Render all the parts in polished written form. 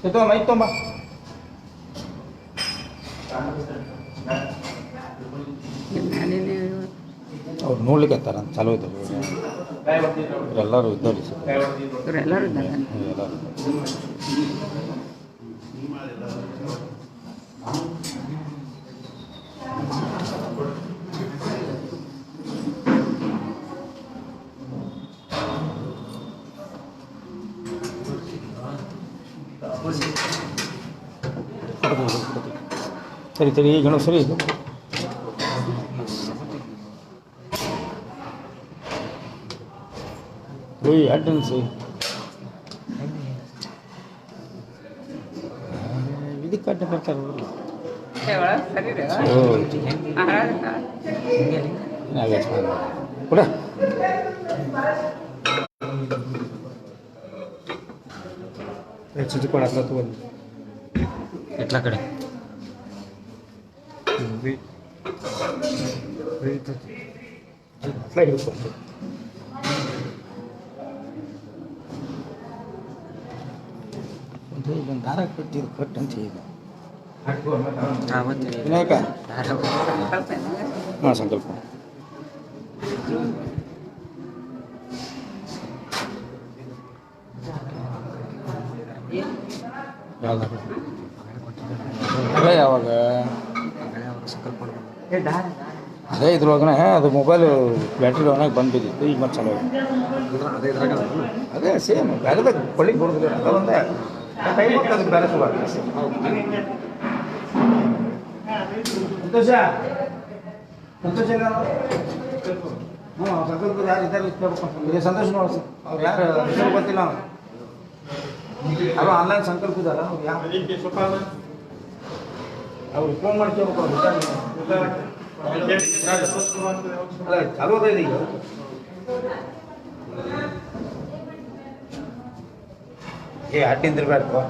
Ito, may ito ba? ಅವ್ರು ನೋಡ್ಲಿಕ್ಕೆ ಹತ್ತಾರ ಚಲೋ ಇದ್ದಾರೆ ಎಲ್ಲರೂ ಇದ್ದಾರೆ ಎಲ್ಲರೂ ಇದ್ದಾರೆ. ಸರಿ ಸರಿ ಈಗ ಸರಿ कोई अड्डन से विधि काट करता है वाला सही रे ओ महाराज का आगे चल बोला एक्चुअली कोणाला तू કેટલા કડે फ्लाइट ऊपर ದಾರ ಕಟ್ಟಿದ್ದು ಕಟ್ ಅಂತ ಈಗ ವಿನಾಯಕ ಹಾಂ ಸಂಕಲ್ಪ ಅದೇ ಯಾವಾಗ ಅದೇ ಇದ್ರೊಳಗನೆ ಅದು ಮೊಬೈಲ್ ಬ್ಯಾಟ್ರಿ ಒಳಗೆ ಬಂದು ಬಿದ್ದಿತ್ತು ಈಗ ಮತ್ತೆ ಚಲೋ ಅದೇ ಸೇಮ್ ಬೇರೆದಾಗ ಕೊಳ್ಳಿಗೆ ಬರೋದಿಲ್ಲ ಅದೊಂದೇ ಟೈಮ್ ಅದಕ್ಕೆ ಬೇರೆ ಸಂತೋಷ ಸಂತೋಷ ಹ್ಞೂ ಸಂಕಲ್ಪ ಯಾರು ಇದ್ದಾರೆ ಸಂತೋಷ ನೋಡ್ಸಿ ಅವ್ರು ಯಾರು ಹೆಸರು ಗೊತ್ತಿಲ್ಲ ಅವ್ರು ಆನ್ಲೈನ್ ಸಂಕಲ್ಪ ಇದ್ದಾರ ಅವ್ರು ಯಾರು ಅವ್ರು ಫೋನ್ ಮಾಡ್ಕೋಬೇಕು ಅಲ್ಲ ಚಾಲು ಅದ ಈಗ ಏ ಅಡ್ಡಿಂದಿರ್ಬೇಕು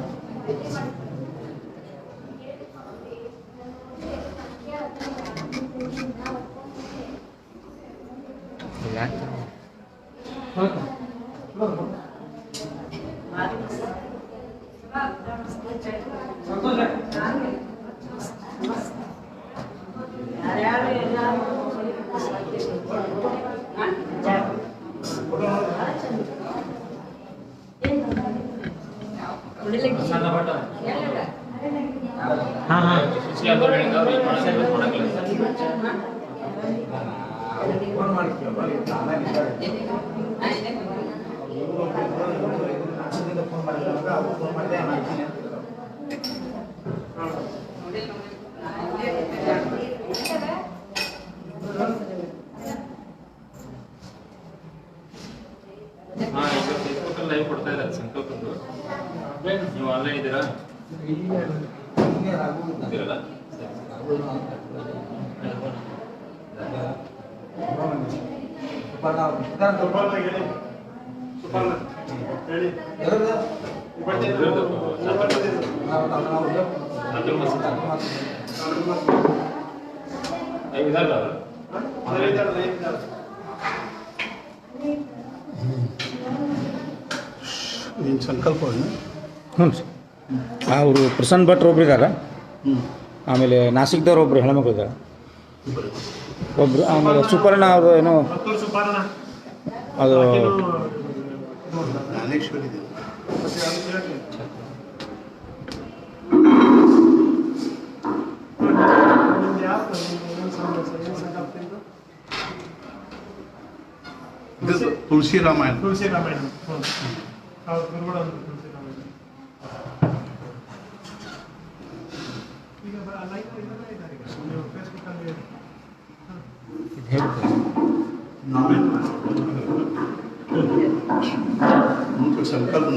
ಹಾಂ ಹಾಂ ಫೋನ್ ಮಾಡ್ತೀವಿ ಫೋನ್ ಮಾಡಿದಾಗ ಅವ್ರು ಫೋನ್ ಮಾಡಿದೆ ಮಾಡ್ತೀನಿ ಅಂತ ಫೇಸ್ಬುಕ್ಕಲ್ಲಿ ಲೈವ್ ಕೊಡ್ತಾ ಇದ್ದಾರೆ ಸಂಕಲ್ಪದ್ದು. ನೀವು ಆನ್ಲೈನ್ ಇದ್ದೀರಾ? ಇದ್ದೀರಲ್ಲ? ಏನು ಸಂಕಲ್ಪ ಹ್ಞೂ ಸರ್ ಅವರು ಪ್ರಸನ್ನ ಭಟ್ರು ಒಬ್ರು ಇದ್ದಾರೆ. ಆಮೇಲೆ ನಾಸಿಕ್ದವ್ರು ಒಬ್ರು ಹೆಣ್ಮಕ್ಳು ಇದ್ದಾರೆ ಒಬ್ರು. ಆಮೇಲೆ ಸುಪರ್ಣ ಅವರು ಏನೋ ಅದು ಜ್ಞಾನೇಶ್ವರಿ ತುಳಸಿ ರಾಮಾಯಣ. संकल्प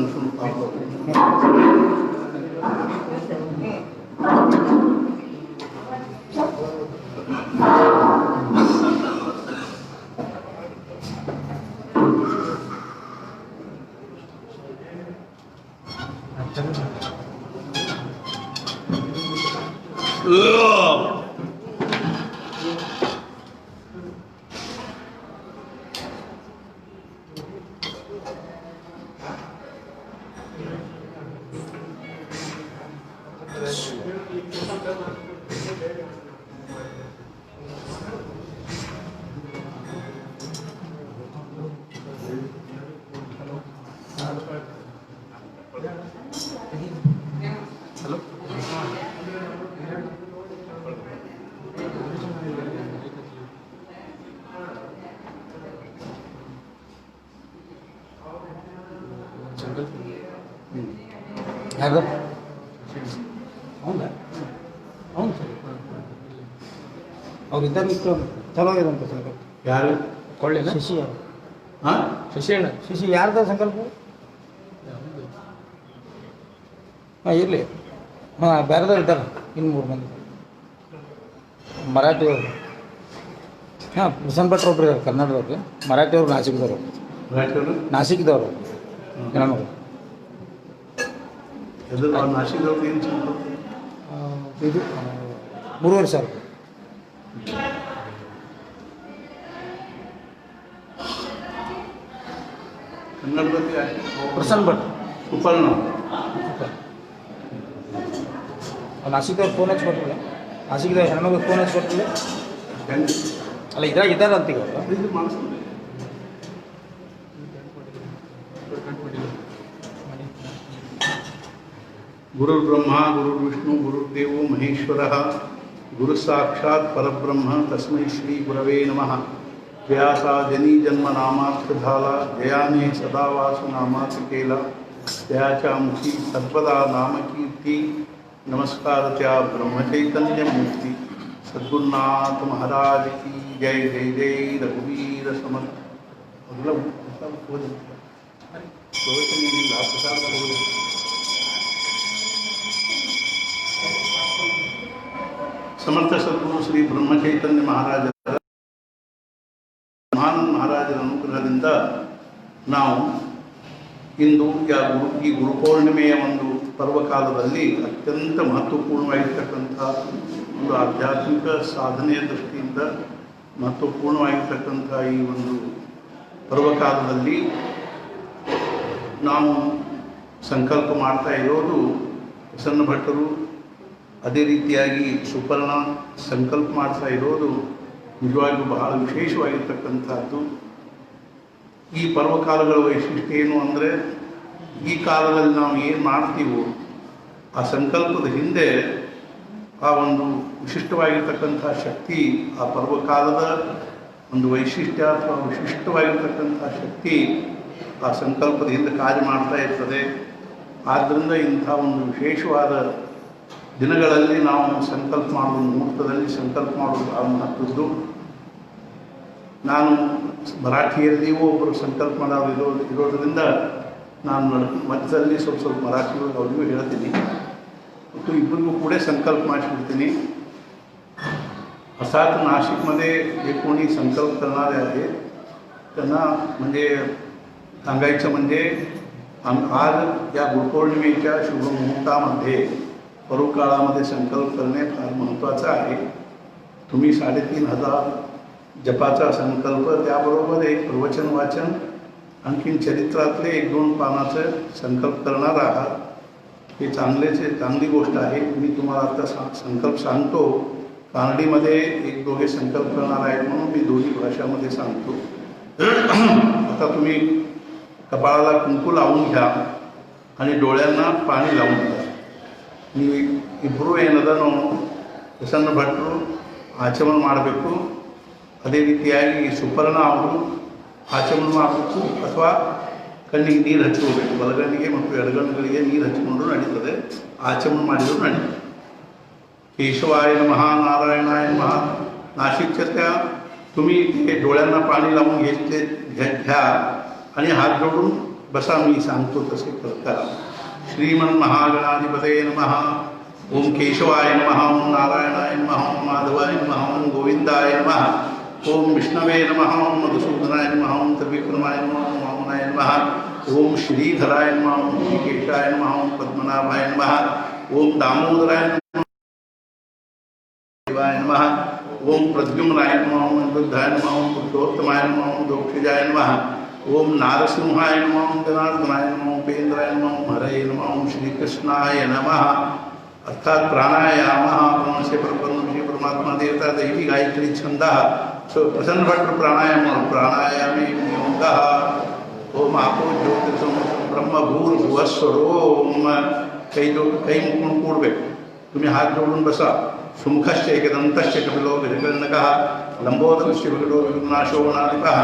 ಯಾರು ಹೌದಾ? ಹೌದು ಸರ್ ಅವ್ರು ಇದ್ದಾರೆ ಚಲೋ ಆಗಿದಂತ ಸಂಕಲ್ಪ. ಯಾರು ಕೊಳ್ಳಿಲ್ಲ ಶಶಿ ಅವರು. ಹಾಂ ಶಶಿಯಣ್ಣ ಶಶಿ ಯಾರ್ದ ಸಂಕಲ್ಪ? ಹಾಂ ಇರಲಿ. ಹಾಂ ಬೇರೆದವ್ರು ಇದ್ದಾರೆ ಇನ್ನು 3 ಮಂದಿ ಮರಾಠಿಯವರು. ಹಾಂ ಪ್ರಸನ್ನ ಭಟ್ರು ಒಬ್ರು ಇದ್ದಾರೆ ಕನ್ನಡದವ್ರಿಗೆ. ಮರಾಠಿಯವರು ನಾಸಿಕ್ದವರು. ನಾಸಿಕ್ದವರು ಹೆಣ್ಮಕ್ಳು. ನಾಶಿದವ್ರು ಏನು ಸಂಕಲ್ಪ? ಇದು 3,500,000. ಕನ್ನಡದಲ್ಲಿ ಪ್ರಸನ್ನ ಭಟ್ ಸುಪರ್ಣ. ನಾಸಿಕ್ದವ್ರು ಫೋನ್ ಹಚ್ಚಿ ಕೊಟ್ಟಿಲ್ಲ. ನಾಸಿಕ್ದವ್ರು ಹೆಣ್ಮಕ್ಳು ಫೋನ್ ಹಚ್ಚಿ ಕೊಟ್ಟಿಲ್ಲ. ಹೆಂಗೆ ಅಲ್ಲ ಇದ್ರಾಗ ಇದ್ದಾರೆ ಅಂತ ಈಗ ಇದು ಮಾಡಿಸ್ತಾರೆ. गुरुर्ब्रह्मा गुरुर्विष्णु गुरुर्देवो महेश्वरः गुरु साक्षात् परब्रह्म तस्मै श्री गुरवे नमः. व्यासा जनी जन्म नामार्थधाला जयाने सदा वासु नामातिकेला त्याचामुखी सर्वदा नाम कीर्ति नमस्कार त्या ब्रह्मचैतन्य मूर्ति सद्गुरुनाथ महाराज की जय जय जय रघुवीर समर्थ. ಸಮರ್ಥ ಸದ್ಗುರು ಶ್ರೀ ಬ್ರಹ್ಮಚೈತನ್ಯ ಮಹಾರಾಜರ ಮಹಾನ್ ಮಹಾರಾಜರ ಅನುಗ್ರಹದಿಂದ ನಾವು ಇಂದು ಈ ಗುರುಪೌರ್ಣಿಮೆಯ ಒಂದು ಪರ್ವಕಾಲದಲ್ಲಿ ಅತ್ಯಂತ ಮಹತ್ವಪೂರ್ಣವಾಗಿರ್ತಕ್ಕಂಥ ಒಂದು ಆಧ್ಯಾತ್ಮಿಕ ಸಾಧನೆಯ ದೃಷ್ಟಿಯಿಂದ ಮಹತ್ವಪೂರ್ಣವಾಗಿರ್ತಕ್ಕಂಥ ಈ ಒಂದು ಪರ್ವಕಾಲದಲ್ಲಿ ನಾವು ಸಂಕಲ್ಪ ಮಾಡ್ತಾ ಇರೋದು ಪ್ರಸನ್ನ ಭಟ್ಟರು, ಅದೇ ರೀತಿಯಾಗಿ ಸುಪರ್ಣ ಸಂಕಲ್ಪ ಮಾಡ್ತಾ ಇರೋದು ನಿಜವಾಗಿಯೂ ಬಹಳ ವಿಶೇಷವಾಗಿರ್ತಕ್ಕಂಥದ್ದು. ಈ ಪರ್ವಕಾಲಗಳ ವೈಶಿಷ್ಟ್ಯ ಏನು ಅಂದರೆ ಈ ಕಾಲದಲ್ಲಿ ನಾವು ಏನು ಮಾಡ್ತೀವೋ ಆ ಸಂಕಲ್ಪದ ಹಿಂದೆ ಆ ಒಂದು ವಿಶಿಷ್ಟವಾಗಿರ್ತಕ್ಕಂಥ ಶಕ್ತಿ, ಆ ಪರ್ವಕಾಲದ ಒಂದು ವೈಶಿಷ್ಟ್ಯ ಅಥವಾ ವಿಶಿಷ್ಟವಾಗಿರ್ತಕ್ಕಂಥ ಶಕ್ತಿ ಆ ಸಂಕಲ್ಪದ ಹಿಂದೆ ಕಾರ್ಯ ಮಾಡ್ತಾ ಇರ್ತದೆ. ಆದ್ದರಿಂದ ಇಂಥ ಒಂದು ವಿಶೇಷವಾದ ದಿನಗಳಲ್ಲಿ ನಾವು ಸಂಕಲ್ಪ ಮಾಡುವ ಮುಹೂರ್ತದಲ್ಲಿ ಸಂಕಲ್ಪ ಮಾಡುವುದು ಬಹಳ ಮಹತ್ವದ್ದು. ನಾನು ಮರಾಠಿಯಲ್ಲಿಯೂ ಒಬ್ಬರು ಸಂಕಲ್ಪ ಮಾಡೋರು ಇರೋದರಿಂದ ನಾನು ಮಧ್ಯದಲ್ಲಿ ಸ್ವಲ್ಪ ಮರಾಠಿ ಅವರಿಗೂ ಹೇಳ್ತೀನಿ ಮತ್ತು इಬ್ಬರಿಗೂ ಕೂಡ संकल्प ಮಾಡಿಬಿಡ್ತೀನಿ. अर्थात नाशिकमध्ये जे कोणी संकल्प करणारे आहे त्यांना म्हणजे सांगायचं म्हणजे आज या गुरुपौर्णिमेच्या शुभमुहूर्तामध्ये परोकाळामध्ये संकल्प करणे फार महत्त्वाचं आहे. तुम्ही 3500 जपाचा संकल्प, त्याबरोबर एक प्रवचन वाचन, आणखीन चरित्रातले 1-2 पानाचं संकल्प करणार आहात. हे चांगली गोष्ट आहे. मी तुम्हाला आता संकल्प सांगतो. कानडीमध्ये 1-2 संकल्प करणार आहेत म्हणून मी दोन्ही भाषामध्ये सांगतो. आता तुम्ही कपाळाला कुंकू लावून घ्या आणि डोळ्यांना पाणी लावून घ्या. ನೀವು ಇಬ್ಬರು ಏನದನೋ ಪ್ರಸನ್ನ ಭಟ್ರು ಆಚಮನ ಮಾಡಬೇಕು. ಅದೇ ರೀತಿಯಾಗಿ ಸುಪರ್ಣ ಅವರು ಆಚಮನ ಮಾಡಬೇಕು ಅಥವಾ ಕಣ್ಣಿಗೆ ನೀರು ಹಚ್ಕೋಬೇಕು. ಬಲಗಣ್ಣಿಗೆ ಮತ್ತು ಎಡಗಣ್ಣುಗಳಿಗೆ ನೀರು ಹಚ್ಚಿಕೊಂಡ್ರೂ ನಡೀತದೆ, ಆಚಮನ ಮಾಡಿದರೂ ನಡೀತದೆ. केशवाय नमः, नारायणाय नमः. नाशिकच्या त्या तुम्ही ते डोळ्यांना पाणी लावून घ्या आणि हात जोडून बसा. मी सांगतो तसे करा. श्रीमन महागणाधिपतये नमः. ओम केशवाय नमः, ओम नारायणाय नमः, ओम माधवाय नमः, ओम गोविंदाय नमः, ओम विष्णवे नमः, ओम मधुसूदनाय नमः, ओम त्रिविक्रमाय नमः, ओम वामनाय नमः, ओम श्रीधराय नमः, ओम केशाय नमः, ओम पद्मनाभाय नमः, ओम दामोदराय नमः, नमः, ओम प्रद्युम्नाय नमः, ओम बुद्धाय नमः, ओम पुरुषोत्तमाय नमः, ओम दोक्षजाय नमः, ओम नारसिंहाय नमः, ओम जनार्दनाय नमः, ओम उपेन्द्राय नमः, ओम हरये नमः, ओम श्रीकृष्णाय नमः. अर्थात प्राणायाम से परब्रह्म परमात्मा देवता दैवी गायत्री छंद. सो प्रसन्न भट्ट प्राणायामे योगः. ओम आपो ज्योतिषं ब्रह्म भूर्भुवस्वरोम. कई मुखून ಕೂಡಬೇಕು. तुम्ही हात जोडून बसा. सुमुखश्च एकदन्तश्च कपिलो विरकर्णकः, लंबोदरश्च विकटो विघ्नाशो गणाधिपः,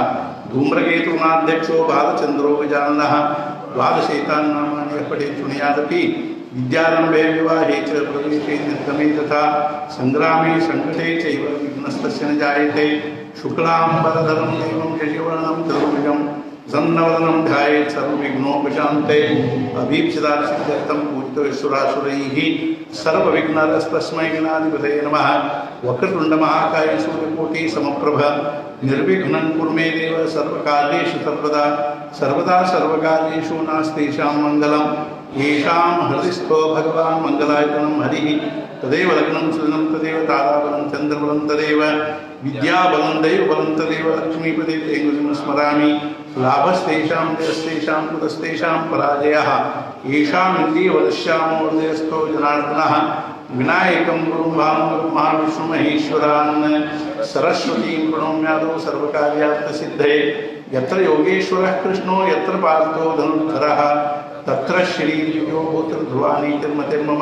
धूम्रकेतुनाध्यक्षो बालचन्द्रो गजाननः. द्वादशैतान्नामानि पठेत् शृणुयादपि. विद्यारम्भे विवाहे च प्रवेशे निर्गमे तथा संग्रामे संकटे चैव विघ्नस्तस्य न जायते. शुक्लाम्बरधरं देवं शशिवर्णं चतुर्भुजं सन्नवदनं ध्यायेत् सर्वविघ्नोपशान्ते. अभीप्सितार्थं पूजितो सुरासुरैः सर्वविघ्नहरस्तस्मै गणाधिपतये नमः. वक्रतुण्डमहाकाय सूर्यकोटि समप्रभ निर्विघ्नं कुरु मे देव. सर्वकार्येषु सर्वदा सर्वकार्येषु नास्तेषां मङ्गलम्. येषां हृदिस्थो भगवान् मङ्गलायतनं हरिः. तदेव लग्नं सुदिनं तदेव ताराबलं चन्द्रबलं तदेव विद्याबलं दैवबलं तदेव लक्ष्मीपदे तेङ्गुं स्मरामि. लाभस्तेषां जयस्तेषां कुतस्तेषां पराजयः. येषामिन्द्रियवदश्यामोदयस्थो जनार्दनः. विनायकं गुरुं भानुं महाविष्णुमहेश्वरान् सरस्वतीं प्रणम्यादौ सर्वकार्यार्थसिद्धये. यत्र योगेश्वरः कृष्णो यत्र पार्थो धनुर्धरः तत्र श्रीर्विजयो भूतिर्ध्रुवानीतिर्मतिर्मम.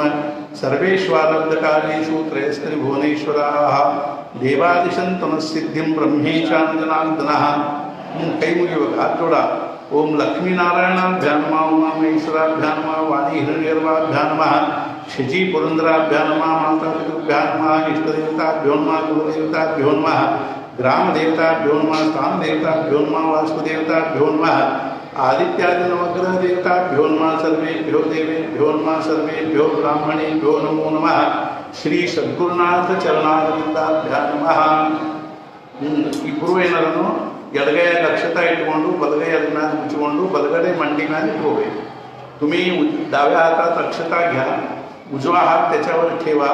सर्वेष्वालब्धकार्येषु त्रयस्त्रिभुवनेश्वराः देवादिशन्तनस्सिद्धिं ब्रह्मेशानजनार्दनः. कई मुझे हाथ जोड़ा. ओम लक्ष्मीनारायणाभ्यां नमः, उमामहेश्वराभ्यां नमः, वाणीहिरण्यगर्भाभ्यां नमः, शची पुरंदराभ्यां नमः, मातापितृभ्यां नमः, इष्टदेवताभ्यो नमः, कुलदेवताभ्यो नमः, ग्रामदेवताभ्यो नमः, स्थानदेवताभ्यो नमः, वास्तुदेवताभ्यो नमः, आदित्यादि नवग्रह देवताभ्यो नमः. सर्वेभ्यो देवेभ्यो नमः. सर्वेभ्यो ब्राह्मणेभ्यो नमो नमः. श्री सद्गुरुनाथ चरणारविंदाभ्यां नमः. इಬ್ಬರು ಏನಾರನು ಎಡಗೈ लक्षता इटुಕೊಂಡು बलगೈ ಅದರ ಮೇಲೆ ಮುಚ್ಚಿಕೊಂಡು बलगडे मंडी ಮೇಲೆ ಇಟ್ಕೋಬೇಕು. तुम्ही डाव्या हातात अक्षता घ्या, उजवा हात त्याच्यावर ठेवा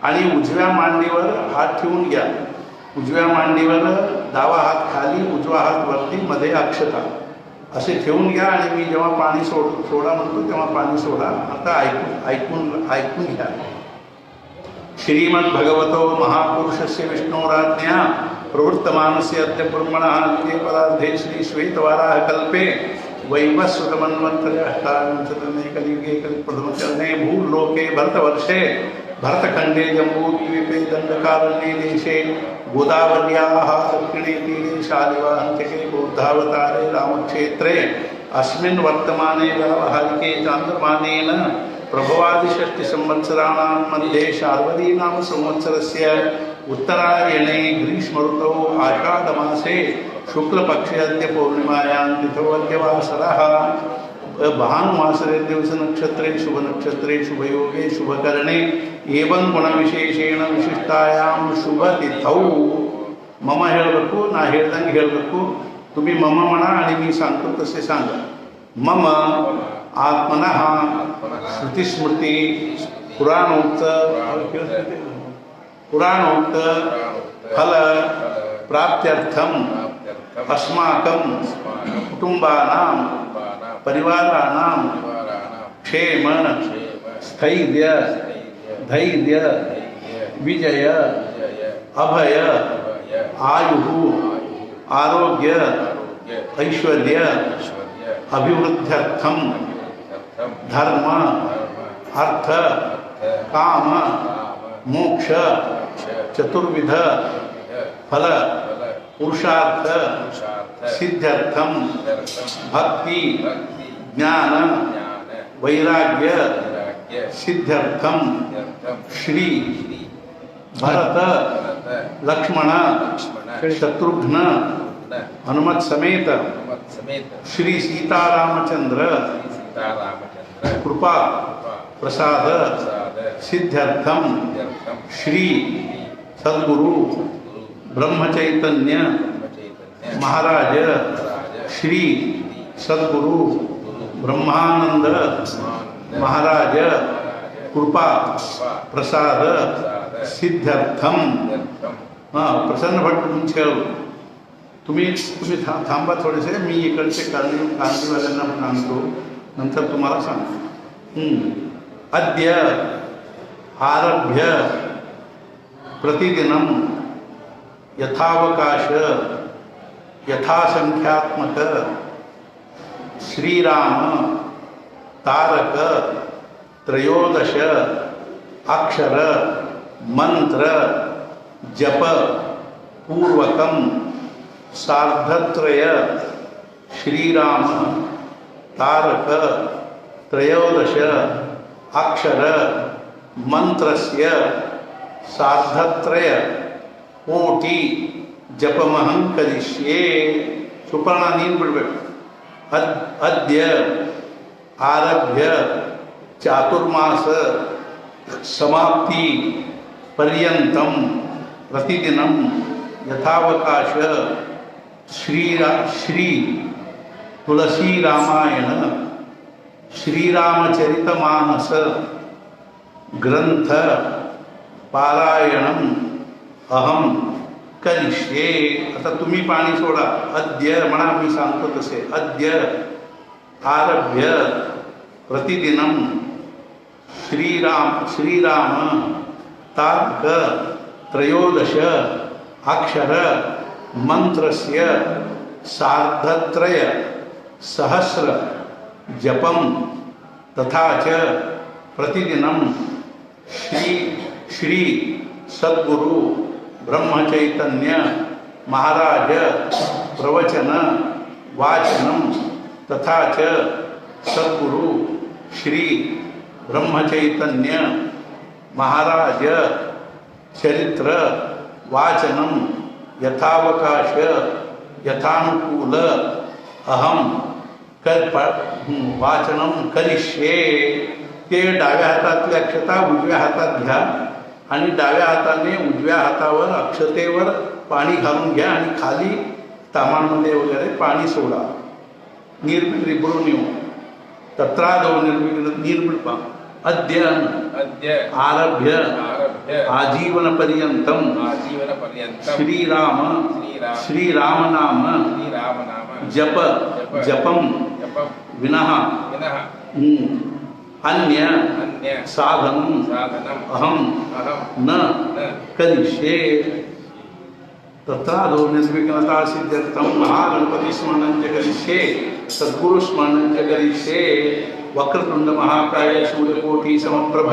आणि उजव्या मांडीवर हात ठेवून घ्या. उजव्या मांडीवर डावा हात खाली, उजवा हात वरती, मध्ये अक्षता असे ठेवून घ्या. आणि मी जेव्हा पाणी सोडा म्हणतो तेव्हा पाणी सोडा. आता ऐकून घ्या. श्रीमद्भगवतो महापुरुषस्य विष्णोराज्ञया प्रवृत्तमानस्य अद्य ब्रह्मणः द्वितीये पदार्धे श्री श्वेतवाराह कल्पे वैवस्वतमन्वन्तरे अष्टाविंशतमे कलियुगे कलिप्रथमचरणे भूलोके भरतवर्षे भरतखण्डे जम्बूद्वीपे दण्डकारण्ये देशे गोदावर्याः दक्षिणे तीरे शालिवाहन्तिके बौद्धावतारे रामक्षेत्रे अस्मिन् वर्तमाने व्यावहारिके चान्द्रमानेन प्रभवादिषष्टिसंवत्सराणां मध्ये शार्वरीनाम संवत्सरस्य उत्तरायणे ग्रीष्मऋतौ आषाढमासे शुक्लपक्षे अद्य पौर्णिमायां तिथौ अद्यवासरः भानुवासरे दिवसनक्षत्रे शुभनक्षत्रे शुभयोगे शुभकरणे एवं गुणविशेषेण विशिष्टायां शुभतिथौ मम ಹೇಳಬೇಕು ನಾ ಹೇಳ್ದಂಗೆ ಹೇಳಬೇಕು तुम्ही मम म्हणा आणि मी सांगतो तसे सांगा मम आत्मनः श्रुतिस्मृती पुराणोक्त फल प्राप्त्यर्थम अस्माकं कुटुंबानां परिवाराणां क्षेम स्थैर्य धैर्य विजय अभय आयु आरोग्य ऐश्वर्य अभिवृद्ध्यर्थम धर्म अर्थ काम मोक्ष चतुर्विध फल पुरुषार्थ सिद्ध्यर्थम भक्ति ज्ञान वैराग्य सिद्ध्यर्थम श्री भरत लक्ष्मण शत्रुघ्न हनुमत समेत श्री सीतारामचंद्र कृपा प्रसाद सिद्ध्यर्थम श्री सद्गुरु ब्रह्मचैतन्य महाराज श्री सद्गुरु ब्रह्मानंद महाराज कृपा प्रसाद सिद्ध्यर्थम प्रसन्न भट तुमचे तुम्ही थांबा थोडेसे मी इकडचे कारणीवाल्यांना सांगतो नंतर तुम्हाला सांगतो अद्य आरभ्य प्रतिदिनं यथावकाश यथासंख्यात्मक श्रीराम तारक त्रयोदश अक्षर मंत्र जप पूर्वकं सार्धत्रय श्रीराम तारक त्रयोदश अक्षर मंत्रस्य सार्धत्रय कोटि जपमहं करिष्ये सुपर्णा नीन बिडबेक अद्य आरभ्य चातुर्मास समाप्ति पर्यन्तं प्रतिदिनं यथावकाश श्री तुलसी रामायण श्रीरामचरितमानस ग्रंथ पारायणम अहम करिष्ये. आता तुम्ही पाणी सोडा. अद्य म्हणा, मी सांगतो तसे. अद्य आरभ्य प्रतिदिनं श्रीराम तारक त्रयोदश अक्षर मंत्रस्य सार्धत्रय सहस्र जपम तथा च प्रतिदिनं श्री सद्गुरु ब्रह्मचैतन्य महाराज प्रवचन वाचनम तथा च सद्गुरु श्री ब्रह्मचैतन्य महाराज चरित्र वाचनम यथावकाश यथानुकूल अहम वाचनम करिष्ये. ते डाव्या हातातली अक्षता उजव्या हातात घ्या आणि डाव्या हाताने उजव्या हातावर अक्षतेवर पाणी घालून घ्या आणि खाली तामांमध्ये वगैरे पाणी सोडा. निर्बिड रिबरून येऊ तत्रादो निर्बिड अद्य आरभ्य आजीवन पर्यंतम श्रीराम नाम जपम विनः अन्य साधनम अहम न करिष्ये. तत्रादौ निर्विघ्नता सिद्ध्यर्थं महागणपति स्मरणं च करिष्ये सद्गुरु स्मरणं च करिष्ये वक्रतुंड महाकाय सूर्यकोटि समप्रभ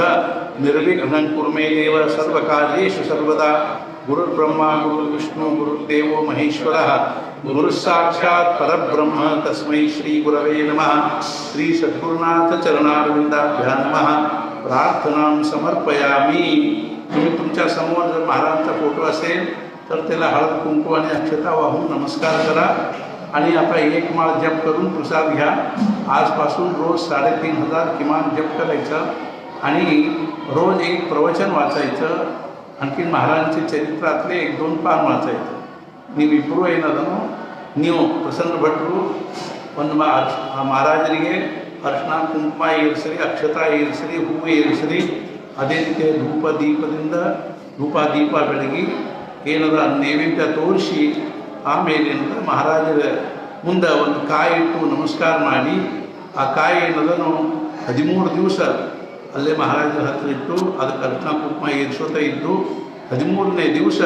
निर्विघ्नं कुरु मे देव सर्वकार्येषु सर्वदा गुरुर्ब्रह्मा गुरुर्विष्णु गुरुर्देवो महेश्वरः गुरुस्साक्षात् परब्रह्म तस्मै श्री गुरवे नमः श्री सद्गुरुनाथ चरणारविंदाभ्यां नमः प्रार्थनां समर्पयामि। तुम्ही तुमच्या समोर जर महाराजांचा फोटो असेल तर त्याला हळद कुंकू आणि अक्षता वाहून नमस्कार करा आणि आता एक माळ जप करून प्रसाद घ्या। आजपासून रोज 3500 किमान जप करायचा आणि रोज एक प्रवचन वाचायचं, आणखी महाराजांचे चरित्रातले 1-2 पान वाचायचं। ನೀವು ಇಬ್ಬರು ಏನದನು ನೀವು ಪ್ರಸನ್ನ ಭಟ್ರು ಒಂದು ಮಹಾರಾಜರಿಗೆ ಅರ್ಶನ ಕುಂಕುಮ ಏರಿಸಿರಿ, ಅಕ್ಷತಾ ಏರಿಸಿರಿ, ಹೂವು ಏರಿಸಿರಿ, ಅದೇ ರೀತಿ ಧೂಪ ದೀಪ ಬೆಳಗಿ ಏನದ ನೈವೇದ್ಯ ತೋರಿಸಿ ಆಮೇಲೆ ಏನದ ಮಹಾರಾಜರ ಮುಂದೆ ಒಂದು ಕಾಯಿ ಇಟ್ಟು ನಮಸ್ಕಾರ ಮಾಡಿ ಆ ಕಾಯಿ ಏನದನು 13 ದಿವಸ ಅಲ್ಲೇ ಮಹಾರಾಜರ ಹತ್ರ ಇಟ್ಟು ಅದಕ್ಕೆ ಅರ್ಶನ ಕುಂಕುಮ ಏರಿಸೋತ ಇದ್ದು 13ನೇ ದಿವಸ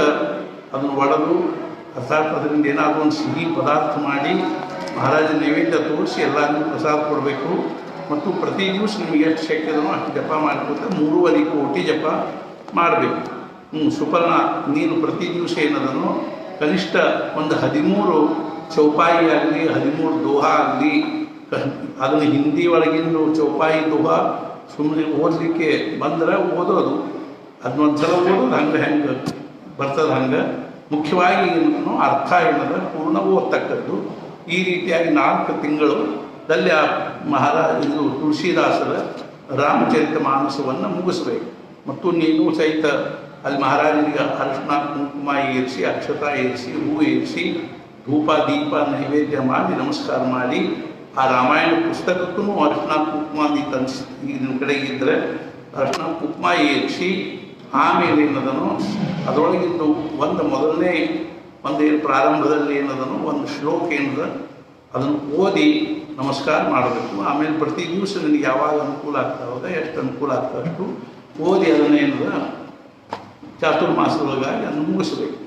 ಅದನ್ನು ಒಡೆದು ಅರ್ಥಾತ್ ಅದರಿಂದ ಏನಾದರೂ ಒಂದು ಸಿಹಿ ಪದಾರ್ಥ ಮಾಡಿ ಮಹಾರಾಜ ನೈವೇದ್ಯ ತೋರಿಸಿ ಎಲ್ಲರಿಗೂ ಪ್ರಸಾದ ಕೊಡಬೇಕು ಮತ್ತು ಪ್ರತಿ ದಿವಸ ನಿಮಗೆ ಎಷ್ಟು ಶಕ್ತಿದನೋ ಅಷ್ಟು ಜಪ ಮಾಡ್ಕೊತ 3.5 ಕೋಟಿ ಜಪ ಮಾಡಬೇಕು। ಸುಪರ್ಣ ನೀನು ಪ್ರತಿ ದಿವಸ ಏನದನೋ ಕನಿಷ್ಠ ಒಂದು 13 ಚೌಪಾಯಿ ಆಗಲಿ 13 ದೋಹಾ ಆಗಲಿ ಅದನ್ನು ಹಿಂದಿ ಒಳಗಿಂದು ಚೌಪಾಯಿ ದೋಹಾ ಸುಮ್ಮನೆ ಓದಲಿಕ್ಕೆ ಬಂದರೆ ಓದೋದು, ಅದನ್ನೊಂದು ಸಲ ಓದೋದು ಹೆಂಗೆ ಬರ್ತದೆ ಹಂಗೆ ಮುಖ್ಯವಾಗಿ ಏನೋ ಅರ್ಥ ಏನದ ಪೂರ್ಣ ಓದ್ತಕ್ಕದ್ದು। ಈ ರೀತಿಯಾಗಿ 4 ತಿಂಗಳಲ್ಲಿ ಆ ಇದು ತುಳಸಿದಾಸರ ರಾಮಚರಿತ ಮಾನಸವನ್ನು ಮುಗಿಸ್ಬೇಕು ಮತ್ತು ನೀನು ಸಹಿತ ಅಲ್ಲಿ ಮಹಾರಾಜರಿಗೆ ಅರಿಶಿನ ಕುಂಕುಮ ಏರಿಸಿ, ಅಕ್ಷತಾ ಏರಿಸಿ, ಹೂವು ಏರಿಸಿ, ಧೂಪ ದೀಪ ನೈವೇದ್ಯ ಮಾಡಿ ನಮಸ್ಕಾರ ಮಾಡಿ ಆ ರಾಮಾಯಣ ಪುಸ್ತಕಕ್ಕೂ ಅರಿಶಿನ ಕುಂಕುಮ ನಿಮ್ಮ ಕಡೆಗೆ ಇದ್ದರೆ ಅರಿಶಿನ ಕುಂಕುಮ ಏರಿಸಿ ಆಮೇಲೆ ಏನದನೋ ಅದರೊಳಗಿಂದು ಒಂದು ಮೊದಲನೇ ಒಂದೇನು ಪ್ರಾರಂಭದಲ್ಲಿ ಏನದನೋ ಒಂದು ಶ್ಲೋಕ ಏನದ ಅದನ್ನು ಓದಿ ನಮಸ್ಕಾರ ಮಾಡಬೇಕು। ಆಮೇಲೆ ಪ್ರತಿ ದಿವಸ ನಿನಗೆ ಯಾವಾಗ ಅನುಕೂಲ ಆಗ್ತಾ ಹೋದ ಎಷ್ಟು ಅನುಕೂಲ ಆಗ್ತಾ ಅಷ್ಟು ಓದಿ ಅದನ್ನೇನದ ಚಾತುರ್ಮಾಸದೊಳಗಾಗಿ ಅದನ್ನು ಮುಗಿಸ್ಬೇಕು।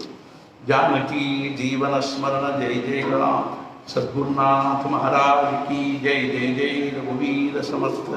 ಜಾನಕಿ ಜೀವನ ಸ್ಮರಣ ಜೈ ಜೈ ಗಣಾಥ ಸದ್ಗುರುನಾಥ ಮಹಾರಾಜ್ ಕಿ ಜೈ ಜೈ ಜೈ ರಘುವೀರ ಸಮರ್ಥ।